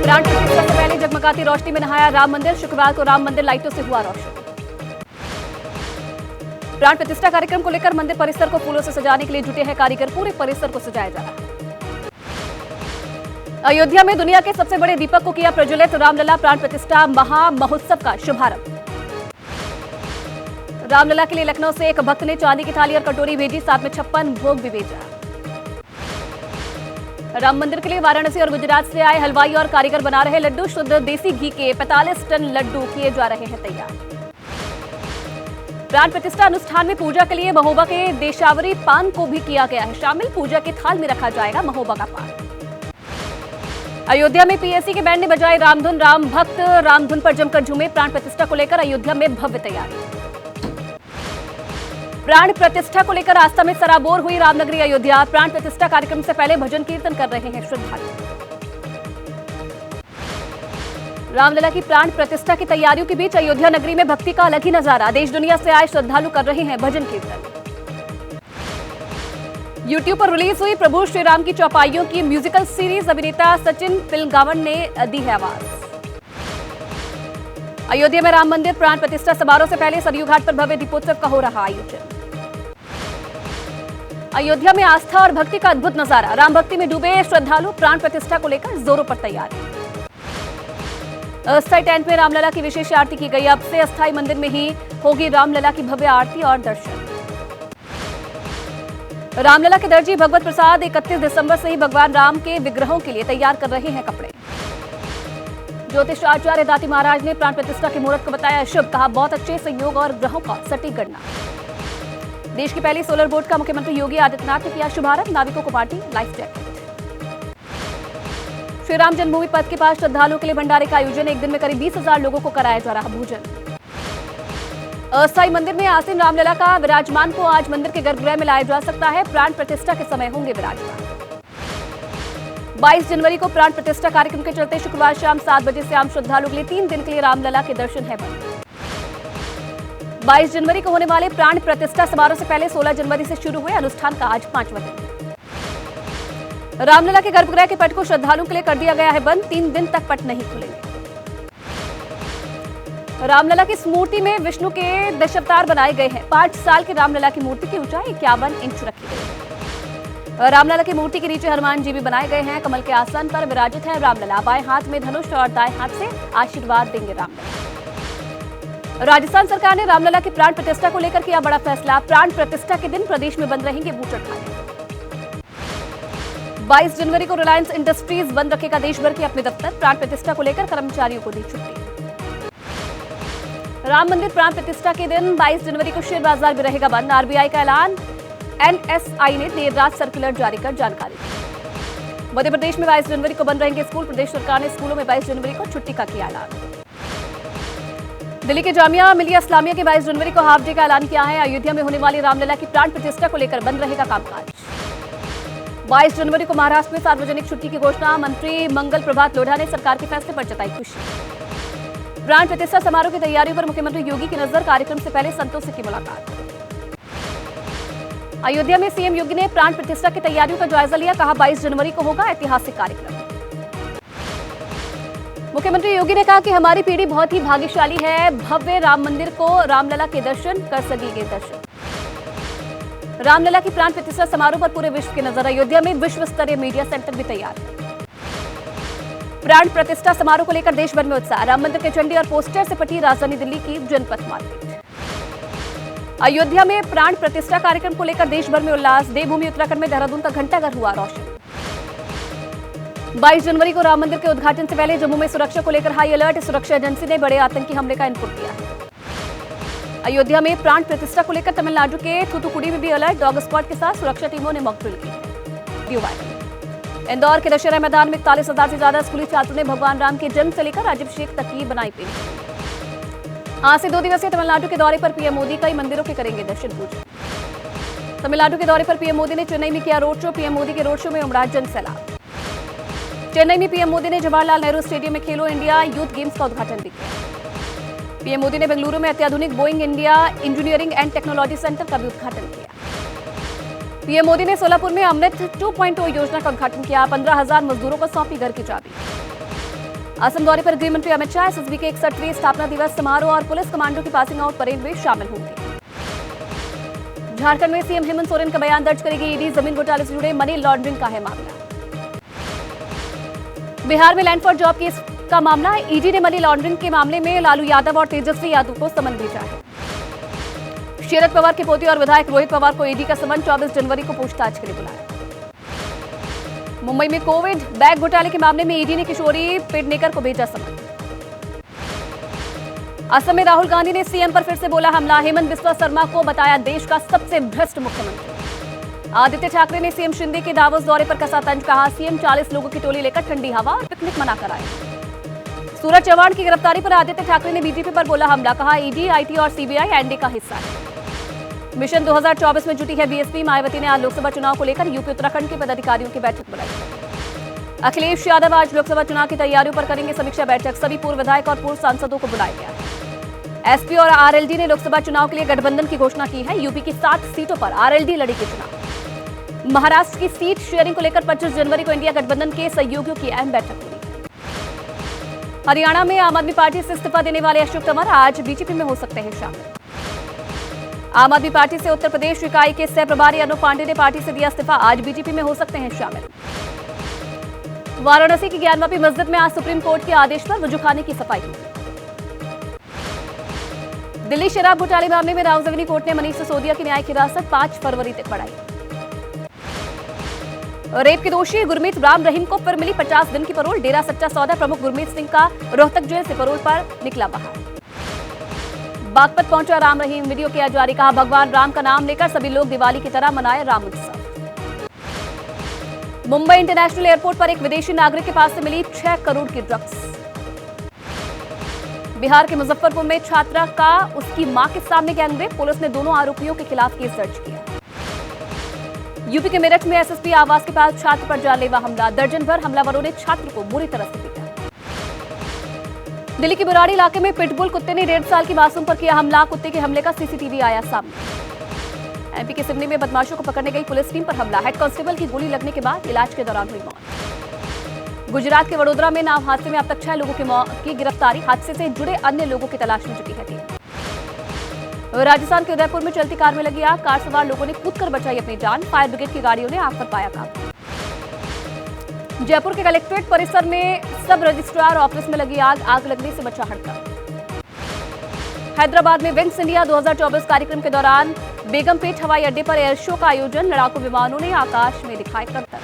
प्राण प्रतिष्ठा से पहले जगमगाती रोशनी में नहाया राम मंदिर। शुक्रवार को राम मंदिर लाइटों से हुआ रोशन। प्राण प्रतिष्ठा कार्यक्रम को लेकर मंदिर परिसर को फूलों से सजाने के लिए जुटे हैं कारीगर। पूरे परिसर को सजाया जा रहा है। अयोध्या में दुनिया के सबसे बड़े दीपक को किया प्रज्वलित। रामलला प्राण प्रतिष्ठा महा महोत्सव का शुभारंभ। रामलला के लिए लखनऊ से एक भक्त ने चांदी की थाली और कटोरी भेजी, साथ में 56 भोग भी भेजा। राम मंदिर के लिए वाराणसी और गुजरात से आए हलवाई और कारीगर बना रहे लड्डू। शुद्ध देसी घी के 45 टन लड्डू किए जा रहे हैं तैयार। प्राण प्रतिष्ठा अनुष्ठान में पूजा के लिए महोबा के देशावरी पान को भी किया गया है शामिल। पूजा के थाल में रखा जाएगा महोबा का पान। अयोध्या में पीएससी के बैंड ने बजाई रामधुन। राम भक्त रामधुन पर जमकर झूमे। प्राण प्रतिष्ठा को लेकर अयोध्या में भव्य तैयारी। प्राण प्रतिष्ठा को लेकर आस्था में सराबोर हुई रामनगरी अयोध्या। प्राण प्रतिष्ठा कार्यक्रम से पहले भजन कीर्तन कर रहे हैं श्रद्धालु। रामलला की प्राण प्रतिष्ठा की तैयारियों के बीच अयोध्या नगरी में भक्ति का अलग ही नजारा। देश दुनिया से आए श्रद्धालु कर रहे हैं भजन कीर्तन। यूट्यूब पर रिलीज हुई प्रभु श्री राम की चौपाइयों की म्यूजिकल सीरीज। अभिनेता सचिन पिलगावन ने दी है आवाज। अयोध्या में राम मंदिर प्राण प्रतिष्ठा समारोह से पहले सरयू घाट पर भव्य दीपोत्सव का हो रहा आयोजन। अयोध्या में आस्था और भक्ति का अद्भुत नजारा। राम भक्ति में डूबे श्रद्धालु। प्राण प्रतिष्ठा को लेकर जोरों पर तैयारी। अस्थायी टेंट में रामलला की विशेष आरती की गई। अब से अस्थायी मंदिर में ही होगी रामलला की भव्य आरती और दर्शन। रामलला के दर्जी भगवत प्रसाद 31 दिसंबर से ही भगवान राम के विग्रहों के लिए तैयार कर रहे हैं कपड़े। ज्योतिष आचार्य दाती महाराज ने प्राण प्रतिष्ठा के मुहूर्त को बताया शुभ। कहा बहुत अच्छे संयोग और ग्रहों का सटीक गणना। देश की पहली सोलर बोट का मुख्यमंत्री योगी आदित्यनाथ ने किया शुभारंभ। नाविकों को बांटी लाइफ जैकेट। श्री राम जन्मभूमि पथ के पास श्रद्धालुओं के लिए भंडारे का आयोजन। एक दिन में करीब 20,000 लोगों को कराया जा रहा भोजन। अस्थायी मंदिर में आसीन रामलला का विराजमान को आज मंदिर के गर्भगृह में लाया जा सकता है। प्राण प्रतिष्ठा के समय होंगे विराजमान। 22 जनवरी को प्राण प्रतिष्ठा कार्यक्रम के चलते शुक्रवार शाम 7 बजे से आम श्रद्धालुओं के लिए 3 दिन के लिए रामलला के दर्शन है बंद। 22 जनवरी को होने वाले प्राण प्रतिष्ठा समारोह से पहले 16 जनवरी से शुरू हुए अनुष्ठान का आज 5वां दिन। रामलला के गर्भगृह के पट को श्रद्धालुओं के लिए कर दिया गया है बंद। 3 दिन तक पट नहीं खुलेंगे। रामलला की इस मूर्ति में विष्णु के दशावतार बनाए गए हैं। 5 साल के रामलला की मूर्ति की ऊंचाई 51 इंच रखी गई है। रामलला की मूर्ति के नीचे हनुमान जी भी बनाए गए हैं। कमल के आसन पर विराजित है रामलला। बाएं हाथ में धनुष और दाएं हाथ से आशीर्वाद देंगे रामलला। राजस्थान सरकार ने रामलला की प्राण प्रतिष्ठा को लेकर किया बड़ा फैसला। प्राण प्रतिष्ठा के दिन प्रदेश में बंद रहेंगे बूचड़ खाने। 22 जनवरी को रिलायंस इंडस्ट्रीज बंद रखेगा देश भर के अपने दफ्तर। प्राण प्रतिष्ठा को लेकर कर्मचारियों को दी छुट्टी। राम मंदिर प्राण प्रतिष्ठा के दिन 22 जनवरी को शेयर बाजार भी रहेगा बंद। आरबीआई का ऐलान। एनएसआई ने देर रात सर्कुलर जारी कर जानकारी दी। मध्य प्रदेश में 22 जनवरी को बंद रहेंगे स्कूल। प्रदेश सरकार ने स्कूलों में 22 जनवरी को छुट्टी का किया ऐलान। दिल्ली के जामिया मिलिया इस्लामिया के 22 जनवरी को हाफ डे का ऐलान किया है। अयोध्या में होने वाली रामलला की प्राण प्रतिष्ठा को लेकर बंद रहेगा कामकाज। 22 जनवरी को महाराष्ट्र में सार्वजनिक छुट्टी की घोषणा। मंत्री मंगल प्रभात लोढ़ा ने सरकार के फैसले पर जताई खुशी। प्राण प्रतिष्ठा समारोह की तैयारियों पर मुख्यमंत्री योगी की नजर। कार्यक्रम से पहले संतों से की मुलाकात। अयोध्या में सीएम योगी ने प्राण प्रतिष्ठा की तैयारियों का जायजा लिया। कहा 22 जनवरी को होगा ऐतिहासिक कार्यक्रम। मुख्यमंत्री योगी ने कहा कि हमारी पीढ़ी बहुत ही भाग्यशाली है। भव्य राम मंदिर को रामलला के दर्शन कर सकेंगे दर्शन। रामलला की प्राण प्रतिष्ठा समारोह पर पूरे विश्व की नजर। अयोध्या में विश्व स्तरीय मीडिया सेंटर भी तैयार है। प्राण प्रतिष्ठा समारोह को लेकर देश भर में उत्साह। राम मंदिर के झंडे और पोस्टर से पटी राजधानी दिल्ली की जनपथ मार्केट। अयोध्या में प्राण प्रतिष्ठा कार्यक्रम को लेकर देश भर में उल्लास। देवभूमि उत्तराखंड में देहरादून का घंटाघर हुआ रोशन। 22 जनवरी को राम मंदिर के उद्घाटन से पहले जम्मू में सुरक्षा को लेकर हाई अलर्ट। सुरक्षा एजेंसी ने बड़े आतंकी हमले का इनपुट दिया है। अयोध्या में प्राण प्रतिष्ठा को लेकर तमिलनाडु के थूथुकुडी में भी अलर्ट। डॉग स्क्वाड के साथ सुरक्षा टीमों ने मॉक ड्रिल की। इंदौर के दशहरा मैदान में 41,000 से ज्यादा स्कूली छात्रों ने भगवान राम के जन्म से लेकर राज्याभिषेक तक की बनाई पेंटिंग। आज से 2 दिवसीय तमिलनाडु के दौरे पर पीएम मोदी कई मंदिरों के करेंगे दर्शन पूजन। तमिलनाडु के दौरे पर पीएम मोदी ने चेन्नई में किया रोड शो। पीएम मोदी के रोड शो में उमड़ा जनसैलाब। चेन्नई में पीएम मोदी ने जवाहरलाल नेहरू स्टेडियम में खेलो इंडिया यूथ गेम्स का उद्घाटन भी किया। पीएम मोदी ने बेंगलुरु में अत्याधुनिक Boeing India engineering and technology centre का भी उद्घाटन किया। पीएम मोदी ने सोलापुर में अमृत 2.0 योजना का उद्घाटन किया। 15,000 मजदूरों को सौंपी घर की चाबी। असम दौरे पर गृह मंत्री अमित शाह एसएसबी के 61वें स्थापना दिवस समारोह और पुलिस कमांडो की पासिंग आउट परेड में शामिल होंगे। झारखंड में सीएम हेमंत सोरेन का बयान दर्ज करेगी ईडी, जमीन घोटाले से जुड़े मनी लॉन्ड्रिंग का है मामला। बिहार में लैंड फॉर जॉब केस का मामला, ईडी ने मनी लॉन्ड्रिंग के मामले में लालू यादव और तेजस्वी यादव को समन भेजा है। शरद पवार के पोते और विधायक रोहित पवार को ईडी का समन 24 जनवरी को पूछताछ के लिए बुलाया। मुंबई में कोविड बैग घोटाले के मामले में ईडी ने किशोरी पेडनेकर को भेजा समन। असम में राहुल गांधी ने सीएम पर फिर से बोला हमला, हेमंत बिस्वा शर्मा को बताया देश का सबसे भ्रष्ट मुख्यमंत्री। आदित्य ठाकरे ने सीएम शिंदे के दावोस दौरे पर कसा तंज, कहा सीएम 40 लोगों की टोली लेकर ठंडी हवा और पिकनिक मनाकर आए। सूरज चौहान की गिरफ्तारी पर आदित्य ठाकरे ने बीजेपी पर बोला हमला, कहा ईडी, आईटी और सीबीआई एनडीए का हिस्सा है। मिशन 2024 में जुटी है बीएसपी, मायावती ने आज लोकसभा चुनाव को लेकर यूपी उत्तराखंड के पदाधिकारियों की बैठक बुलाई। अखिलेश यादव आज लोकसभा चुनाव की तैयारियों पर करेंगे समीक्षा बैठक, सभी पूर्व विधायक और पूर्व सांसदों को बुलाया गया है। एसपी और आरएलडी ने लोकसभा चुनाव के लिए गठबंधन की घोषणा की है। यूपी की 7 सीटों पर आरएलडी लड़ेगी चुनाव। महाराष्ट्र की सीट शेयरिंग को लेकर 25 जनवरी को इंडिया गठबंधन के सहयोगियों की अहम बैठक हुई। हरियाणा में आम आदमी पार्टी से इस्तीफा देने वाले अशोक तंवर आज बीजेपी में हो सकते हैं शामिल। आम आदमी पार्टी से उत्तर प्रदेश इकाई के सह प्रभारी अनूप पांडे ने पार्टी से दिया इस्तीफा, आज बीजेपी में हो सकते हैं शामिल। वाराणसी की ज्ञानवापी मस्जिद में आज सुप्रीम कोर्ट के आदेश पर वजूखाने की सफाई हुई। दिल्ली शराब घोटाले मामले में रावजगनी कोर्ट ने मनीष सिसोदिया की न्यायिक हिरासत 5 फरवरी तक बढ़ाई। रेप के दोषी गुरमीत राम रहीम को फिर मिली 50 दिन की पैरोल। डेरा सच्चा सौदा प्रमुख गुरमीत सिंह का रोहतक जेल से पैरोल पर निकला बाहर। बागपत पहुंचा राम रहीम, वीडियो किया जारी, कहा भगवान राम का नाम लेकर सभी लोग दिवाली की तरह मनाए राम उत्सव। मुंबई इंटरनेशनल एयरपोर्ट पर एक विदेशी नागरिक के पास से मिली 6 करोड़ की ड्रग्स। बिहार के मुजफ्फरपुर में छात्रा का उसकी मां के सामने गैंगरेप, पुलिस ने दोनों आरोपियों के खिलाफ केस दर्ज किया। यूपी के मेरठ में एसएसपी आवास के पास छात्र पर जानलेवा हमला, दर्जन भर हमलावरों ने छात्र को बुरी तरह से पीटा। दिल्ली के बुराड़ी इलाके में पिटबुल कुत्ते ने 1.5 साल की मासूम पर किया हमला, कुत्ते के हमले का सीसीटीवी आया सामने। एमपी के सिवनी में बदमाशों को पकड़ने गई पुलिस टीम पर हमला, हेड कांस्टेबल की गोली लगने के बाद इलाज के दौरान हुई मौत। गुजरात के वडोदरा में नाव हादसे में अब तक 6 लोगों की गिरफ्तारी, हादसे से जुड़े अन्य लोगों की तलाश में जुटी है टीम। राजस्थान के उदयपुर में चलती कार में लगी आग, कार सवार लोगों ने कूदकर बचाई अपनी जान, फायर ब्रिगेड की गाड़ियों ने आग पर पाया काबू। जयपुर के कलेक्ट्रेट परिसर में सब रजिस्ट्रार ऑफिस में लगी आग, आग लगने से मचा हड़कंप। हैदराबाद में विंग्स इंडिया 2024 कार्यक्रम के दौरान बेगमपेट हवाई अड्डे पर एयर शो का आयोजन, लड़ाकू विमानों ने आकाश में दिखाए करतब।